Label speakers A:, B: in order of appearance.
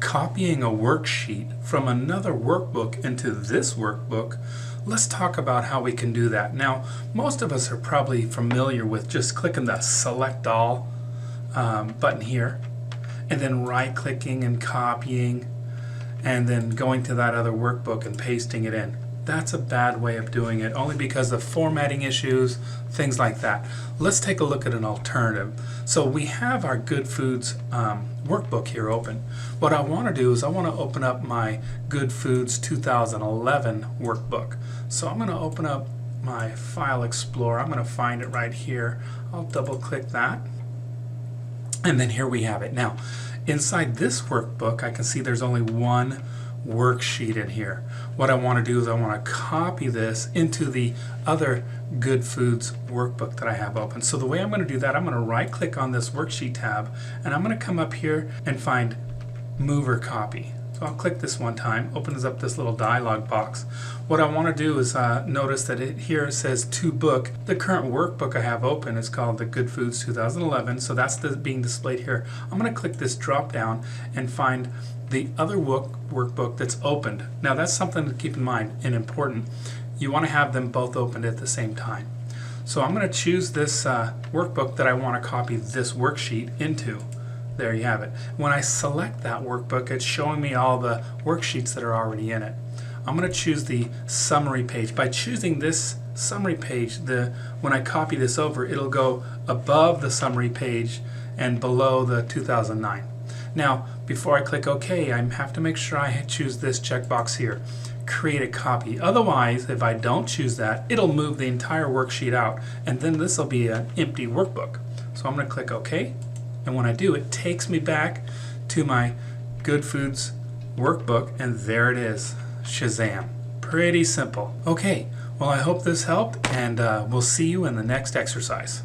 A: copying a worksheet from another workbook into this workbook, let's talk about how we can do that. Now, most of us are probably familiar with just clicking the Select All button here, and then right-clicking and copying, and then going to that other workbook and pasting it in. That's a bad way of doing it, only because of formatting issues, things like that. Let's take a look at an alternative. So we have our Good Foods workbook here open. What I want to do is I want to open up my Good Foods 2011 workbook. So I'm going to open up my File Explorer. I'm going to find it right here. I'll double click that. And then here we have it. Now, inside this workbook, I can see there's only one worksheet in here. What I want to do is I want to copy this into the other Good Foods workbook that I have open. So the way I'm going to do that, I'm going to right click on this worksheet tab, and I'm going to come up here and find Move or Copy. So I'll click this one time, opens up this little dialog box. What I want to do is notice that here it says to book. The current workbook I have open is called the Good Foods 2011, so that's being displayed here. I'm going to click this drop down and find the other workbook that's opened. Now that's something to keep in mind and important. You want to have them both opened at the same time. So I'm going to choose this workbook that I want to copy this worksheet into. There you have it. When I select that workbook, it's showing me all the worksheets that are already in it. I'm going to choose the summary page. By choosing this summary page, when I copy this over, it'll go above the summary page and below the 2009. Now, before I click OK, I have to make sure I choose this checkbox here, create a copy. Otherwise, if I don't choose that, it'll move the entire worksheet out, and then this will be an empty workbook. So I'm going to click OK, and when I do, it takes me back to my Good Foods workbook, and there it is. Shazam. Pretty simple. Okay, well, I hope this helped, and we'll see you in the next exercise.